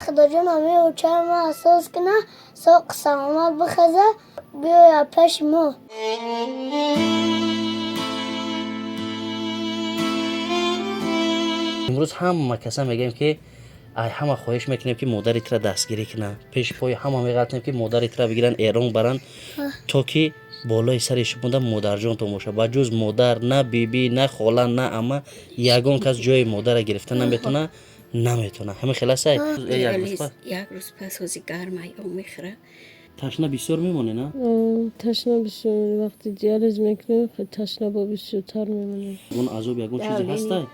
خدا جان همه اوچه ما احساس کنه ساق سلامت بخزه بیای پیش ما. امروز همه کسا میگیم که همه خواهش میکنیم که مادرت را دستگیری کنه. پیش پای همه میگفتیم که مادرت را بگیرن ایران برن تا که بالای سرش بوده مادر جان تو موشه. با جز مادر نه بیبی نه خاله نه اما یگان کس جای مادر را گرفتن نمیتونه. همه خلاصه یک روز پس از گرمای او میخوره. تشنه بسیار میمونه نه؟ تشنه بسیار وقتی دیالیز میکنه خیلی تشنه با بسیار تر میمونه. اون عذاب یگان چیزی هسته؟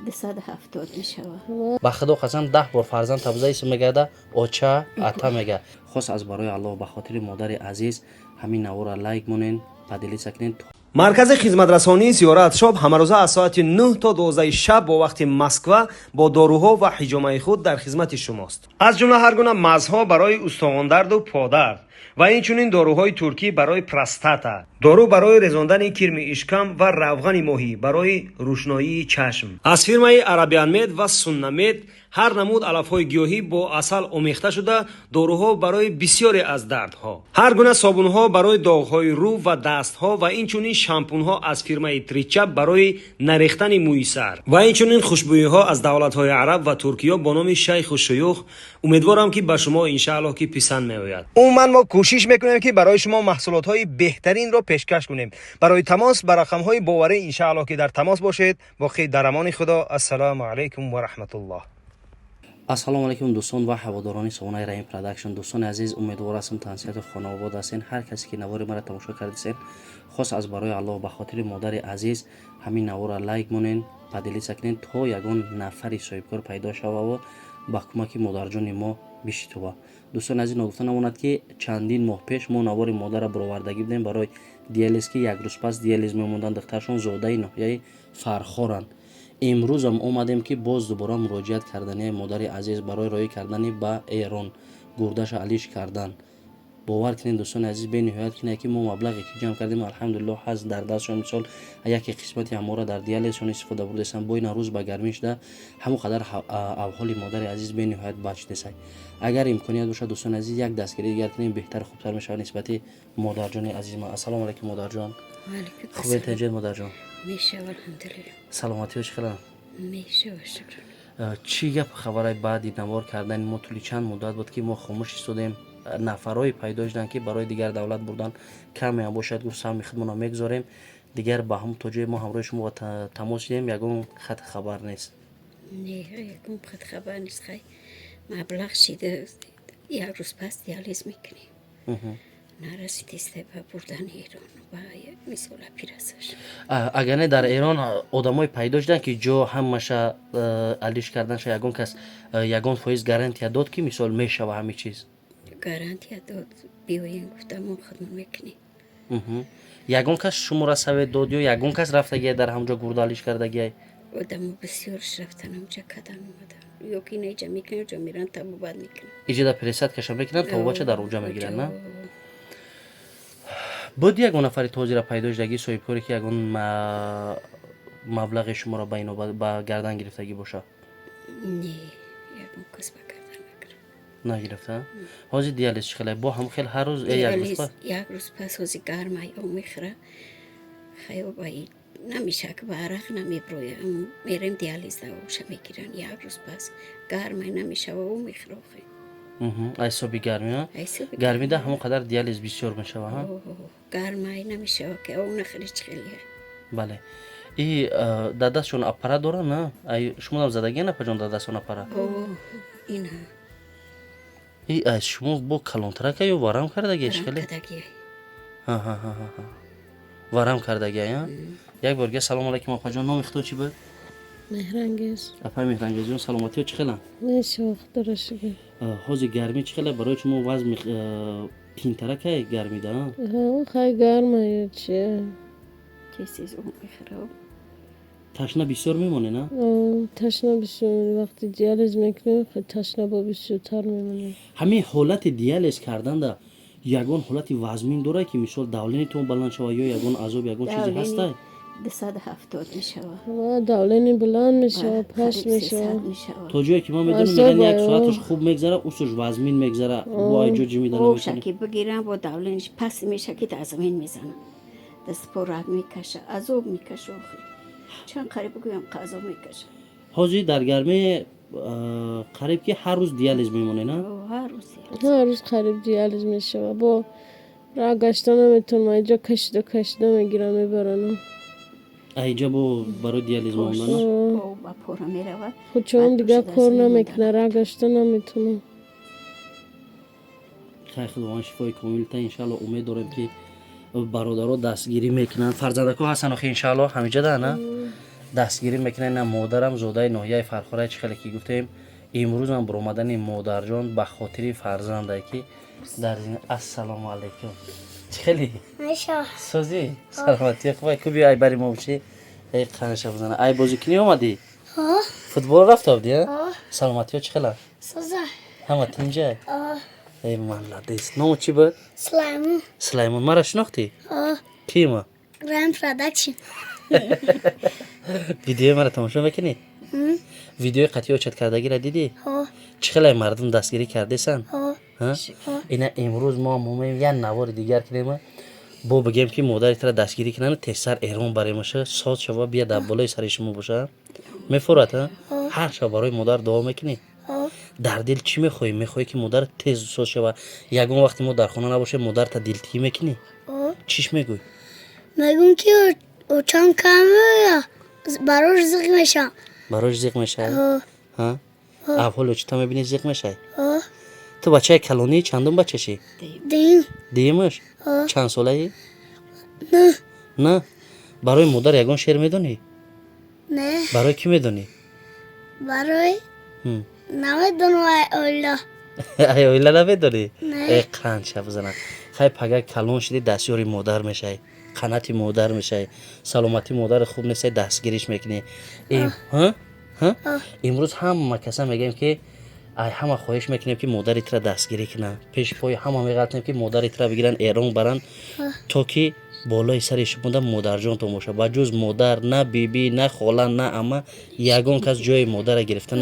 270 میشوه. با خدا قسم 10 بار فرزند تبزه اسم میگه اوچا عطا میگه. خاص از برای الله و به خاطر مادر عزیز همین نوار لایک مونین پدیلی سکنین. مرکز خدمترسانی زیارت شاب همروزه از ساعت 9 تا 12 شب با وقت مسکو با داروها و حجامه خود در خدمت شماست. از جمله هر گونه مزها برای استخوان درد و پادرد و اینچنین داروهای ترکی برای پروستاتا، دارو برای رزاندن کرم اشکم و روغن ماهی برای روشنایی چشم. از فیرمای عربیان مید و سنمید هر نمود علفهای گیاهی با عسل آمیخته شده داروها برای بسیاری از دردها. هر گونه صابونها برای داغهای رو و دستها و اینچنین شامپونها از فیرمای تریچا برای نریختن موی سر و اینچنین خوشبوییها از دولت‌های عرب و ترکیه با نام شیخ و شیوخ. امیدوارم که به شما ان شاء الله که پسند میآید. عموما ما کوشش میکنیم که برای شما محصولات‌های بهترین را پیشکش کنیم. برای تماس بر رقم‌های باوری ان شاء الله که در تماس باشید. باقی در امان خدا. السلام علیکم و رحمت الله. السلام علیکم دوستان و هواداران سونای رحیم پروداکشن. دوستان عزیز امیدوار هستم تنسیت خانه آباد هستین. هر کسی که نوار مرا تماشا کردین خاص از برای الله و به خاطر مادر عزیز همین نوار را لایک مونین پدیلی سکنین تا یگان نفری صاحبکار پیدا شوه و با کمک مادر جان ما بشیتوه. دوستان عزیز نگفته نماند که چندین ماه پیش ما نوار مادر را برآوردگی بودیم برای دیالیز که یک روز پس دیالیز میموندن دخترشون زاده ناحیه فرخورن. امروز هم اومدیم که باز دوباره مراجعت کردن مادر عزیز برای رای کردن به ایران گردش علیش کردن. باور کنین دوستان عزیز به نهایت کنه که ما مبلغی که جمع کردیم الحمدلله هست در دستشون. مثال یک قسمتی ما را در دیالیزشون استفاده بردیم با این روز به گرمیش ده همون قدر احوال مادر عزیز به نهایت بچ دسای. اگر امکانیت باشه دوستان عزیز یک دستگیری دیگر کنیم بهتر خوبتر میشه نسبت مادر جان عزیز ما. السلام علیکم مادر جان. خوبه تجید مادر جان؟ میشه الحمدلله. سلامتی باش خیلی. میشه شکر. چی گپ خبرای بعدی نوار کردن ما طولی چند مدت بود که ما خاموش شدیم. نفرای پیدا شدن که برای دیگر دولت بردن کمی هم باشد گفت سهم خدمت میگذاریم دیگر با هم تو جای ما همراه شما تماس گیریم یگان خط خبر نیست. نه یگان خط خبر نیست. خیلی مبلغ شده یک روز پس دیالیز میکنیم نرسید استفاده بردن ایران و مثال پیرسش. اگر نه در ایران آدمای پیدا شدن که جو همش علیش کردن شد یگان کس یگان فایز گارانتی داد که مثال میشه و همه چیز گارانتی داد بیاین گفتم ما خدمت میکنیم. یگان کس شما را سوید داد یا یگان کس رفتگی در همجا گردالیش کردگی؟ آدم بسیارش رفتن همجا کدن اومدن یا که اینجا میکنن یا میرن تبو بد میکنن اینجا در پریسات کشم میکنن تا بچه در اونجا میگیرن نه؟ بود یک نفری توزی را پیدا شدگی صاحبکاری که یگان مبلغ شما را بین با گردن گرفتگی باشه؟ نه یگان کس با گردن نگرفته؟ حاضر دیالیز خیلی با هم خیلی هر روز یک روز پس حاضر گرمای او میخوره خیلی باید نمیشه که به عرق نمیبرویم میریم دیالیز دوشه میگیرن یک روز پس گرمای نمیشه و او میخوره ایسا گرمی ها؟ گرمی ده همون قدر دیالیز بسیار میشه ها؟ گرمای نمیشه که او نخریج خیلیه. بله ای دادشون اپرا داره نه؟ شما هم زدگی نه پجان دادشون اپرا؟ این ها ای از شما با کلانتره که یا وارم کردگی اشکالی؟ ها وارم کردگی ها؟ یک بارگه سلام علیکم آقا جان نام اختو چی بود؟ مهرنگیز. اپای مهرنگیز جان سلامتی ها چی خیلی؟ نیست وقت دارش که حاضر گرمی چی خیلی برای شما وزن پینتره که گرمی ده ها؟ خیلی گرمه یا چیه؟ کسیز اون میخوره تشنه بسیار میمونه نه؟ تشنه بسیار وقتی دیالیز میکنه خیلی تشنه با بسیار تر میمونه. همین حالت دیالیز کردن ده یگان حالت وزمین داره که مثال دولینتون بلند شوه یا یگان عذاب یگان چیزی هسته؟ 270 میشود. و دولینی بلند میشه پش 300 میشه میشود. تا جایی که ما میدونم عصب میگن یک آیا. ساعتش خوب میگذره اوسش وزمین میگذره با اینجا جی میدن او میکنه. شکی بگیرن با دولنش پس میشه که در زمین میزنن. دست پورت میکشه. عذاب میکشه آخر. چند قریب بگویم قضا میکشه. حاجی در گرمه قریب که هر روز دیالیز میمونه نه؟ او هر روز هر روز قریب دیالیز میشه و با راه گشتن نمیتونم اینجا کشیده میگیرم میبرن اینجا برای دیالیز موندن. او با پورا میرود. خود چون دیگه بعد کار پشت دست نمیکنه راه گشتن نمیتونم خیر خداوند شفای کامل تا انشالله امید دارم که برادرها دستگیری میکنن. فرزندکو هستن آخه انشالله همینجا ده نه دستگیری میکنن. نه مادرم زوده ناحیه فرخوره چه خیلی که گفتیم امروز هم بر اومدن مادر جان به خاطر فرزنده که در این. السلام علیکم چه خیلی میشه سوزی سلامتی خوبه کو بیا ای بریم ما بچی ای قنشه بزنه ای بازی کنی اومدی ها فوتبال رفت آبدی ها ها سلامتی ها چه خیلی سوزه همه تیم جای ها ای مالدیس نام چی بود سلام سلیمان مرا شناختی ها کی ما رن پروداکشن ویدیو مرا تماشا میکنی ویدیو قطعی چت کردگی را دیدی ها چه خیلی مردم دستگیری کرده سن ها ها اینا امروز ما مومیم یه نوار دیگر کنیم با بگیم که مادرت را دستگیری کنن تسر ایران برای ماشه ساز شوا بیا در بالای سر شما باشه میفورد ها هر شب برای مادر دعا میکنی ها در دل چی میخوای میخوای که مادر تیز ساز شوا یگون وقتی ما در خونه نباشه مادر تا دلتیگی میکنی ها چیش میگوی میگم که او چند کمه براش زیق میشم براش زیق میشه ها ها اول چی تا میبینی زیق میشه ها تو بچه کلونی چندم بچه شی دیم دیمش ها چند ساله ای نه نه برای مادر یگون شعر میدونی نه برای کی میدونی برای نمیدونم اولا ای اویلا نمیدونی نه. ای قند شب بزنن خیلی پگه کلون شدی دستیاری مادر میشه قناتی مادر میشه سلامتی مادر خوب نیست دستگیریش میکنی ها ها امروز هم کسا میگیم که ای همه خواهش میکنیم که مادرت را دستگیری کنن پیش پای همه میگفتیم که مادرت را بگیرن ایران برن تا که بالای سرش بوده مادر جان تو باشه با جز مادر نه بیبی نه خاله نه اما یگان کس جای مادر گرفته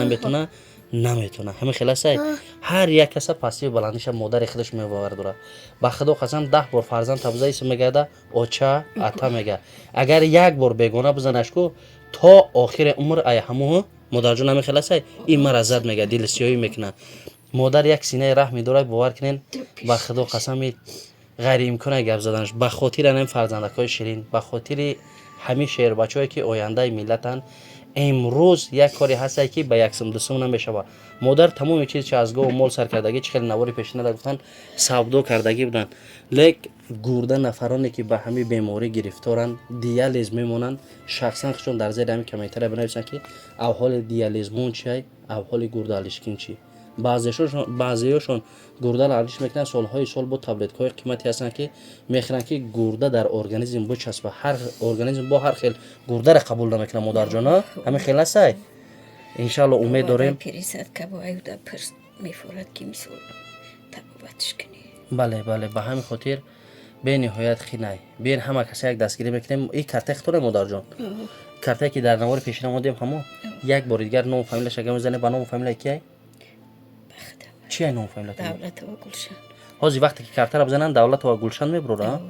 نمیتونه همه خلاصه هر یک کس پسی بلندش مادر خودش میباور داره با خدا قسم 10 بار فرزند تبزه اسم میگه اوچا اتا میگه اگر یک بار بیگانه بزنش کو تا آخر عمر ای همو مادر جان خلاصه این مرزت میگه دل سیاهی میکنه مادر یک سینه رحمی داره باور کنین با خدا قسم غیر امکانه گپ زدنش به خاطر این فرزندکای شیرین به خاطر همه شهر بچه‌ای که آینده ملتن امروز یک کاری هست که به یک سم دوسم نمیشه مادر تمام چیز چه از گو مول سر کردگی چه خیلی نواری پیشنهاد گفتن سودو کردگی بودن لک گورده نفرانی که به همین بیماری گرفتارن دیالیز میمونن شخصا خودشون در زیر همین کمیتر بنویسن که احوال دیالیزمون چی احوال گورده الشکین چی بعضیشون گورده الش میکنن سالهای سال با تابلت های قیمتی هستن که میخرن که گورده در ارگانیسم بچسبه هر ارگانیسم با هر خیل گورده را قبول نمیکنه مادر جان همین خیلی است ان شاء الله امید داریم پریزد که با ایودا پرس میفورد که میسول تبابتش کنی بله به همین خاطر به نهایت خینای بین همه کسی یک دستگیری میکنیم این کارت اختاره مادر جان کارتی که در نوار پیشین آمدیم همو یک بار دیگر نام فامیلش اگه میزنه با نام فامیل کی چی نام فامیل دولت و گلشن حاضی وقتی که کارت را بزنن دولت و گلشن میبره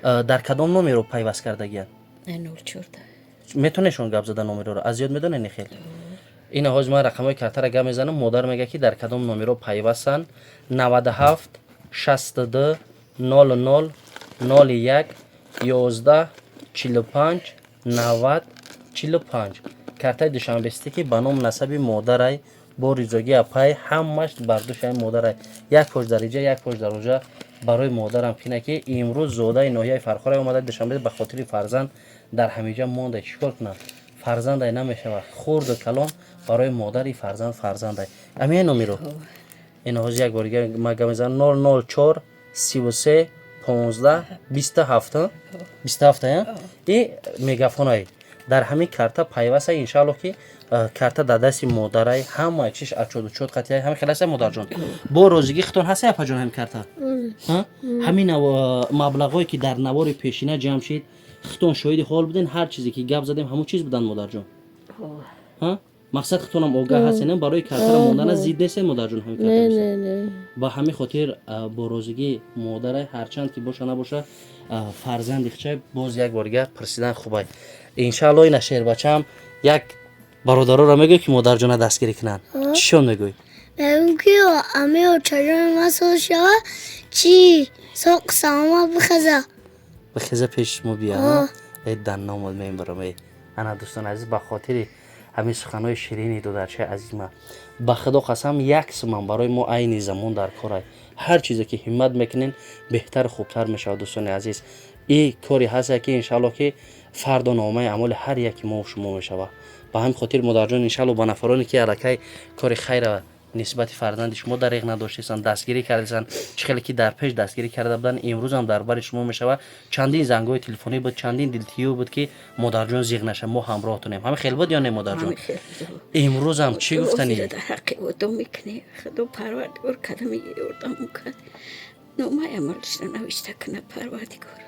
در کدام نامی رو پیوست کردگی نول چورده میتونه شون گپ زدن نامی رو از یاد میدونه نخیل این حاج ما رقمای کارت را گپ میزنم مادر میگه که در کدام نامی رو پیوستن 97 62 00 01 11 45 90 45 کارت دوشنبه است که به نام نسب مادرای با ریزگی اپای همش برداشت مادر یک پوش درجه یک پوش درجه برای مادرم کنه که امروز زوده ناحیه فرخوره اومده دوشنبه به خاطر فرزند در همیجا مونده چیکار کنه فرزند نمیشه خورد و کلان برای مادری فرزند همین نمی رو این حاج یک بار دیگه مگه میزنم 004 33 15 27 این میگافونای در همین کارت پیوسته ان شاء الله که کارت در دست مادرای همه چیش اچود چود قطعی همین خلاص مادر جان با روزگی خطون هست اپا جان همین کارت همین مبلغایی که در نوار پیشینه جمع شید خطون شاهد حال بودین هر چیزی که گپ زدیم همون چیز بودن مادر جان ها مقصد خطونم آگاه هستین برای کارتر موندن زید نیست مادر جان همین نه کارتر نه نه با همین خاطر با روزگی مادر هرچند که باشه نباشه فرزند خچه باز یک بارگه پرسیدن خوبه انشالله این شعر بچم یک برادرها را میگه که مادر جان دستگیری کنن چیشون میگوی میگم که امی و چجور مسئول شوه چی سوق سلامت بخزه بخیزه پیش ما بیا ای دن نامد میم برام انا دوستان عزیز به خاطر همین سخنهای شیرینی دو درچه عزیز ما به خدا قسم یک سمان برای ما عین زمان در کار هر چیزی که همت میکنین بهتر خوبتر میشه دوستان عزیز این کاری هست که انشالله که فردا نامه عمل هر یکی ما و شما میشه به همین خاطر مادر جان انشالله با نفرانی که الکی کار خیر نسبت فرزند شما دریغ نداشتین دستگیری کردین چه خیلی که در پیش دستگیری کرده بودن امروز هم دربار شما میشوه چندین زنگای تلفنی بود چندین دلتیو بود که مادر جان زیغ نشه ما همراهتونیم همه خیلی بود یا نه مادر جان امروز هم چی گفتنی در حق او دو میکنه خدا پروردگار کدمی یردم میکرد نامه عملش نوشته کنه پروردگار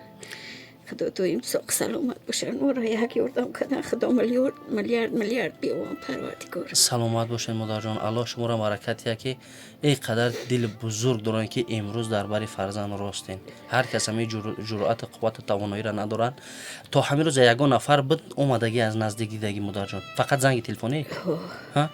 خدا تو این ساق سلامت باشه نورا یک یردم کردن خدا میلیارد بیوان پروردگار سلامت باشین مادر جان الله شما را برکت که اینقدر دل بزرگ دارن که امروز درباره فرزند راستین هر کس همین جرأت قوت توانایی را ندارن تا همین روز یگان نفر بود اومدگی از نزدیک دیدگی مادر جان فقط زنگ تلفنی ها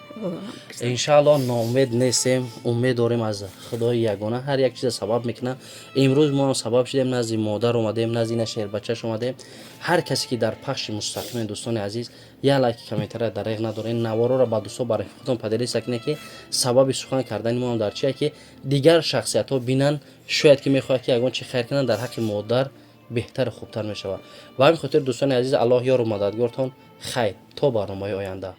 انشالله ناامید نیستیم امید داریم از خدای یگانه هر یک چیز سبب میکنه امروز ما هم سبب شدیم نزد مادر اومدیم نزد این شهر بچه‌ش اومدیم هر کسی که در پخش مستقیم دوستان عزیز یا لایک کامنتر دریغ نداره این نوارا را با دوستان برای خودتون پدری سکنه که سبب سخن کردن ما هم در چیه که دیگر شخصیت ها بینن شاید که میخواد که اگه چه خیر کنن در حق مادر بهتر خوبتر میشود و همین خاطر دوستان عزیز الله یار و مددگارتون خیر تا برنامه آینده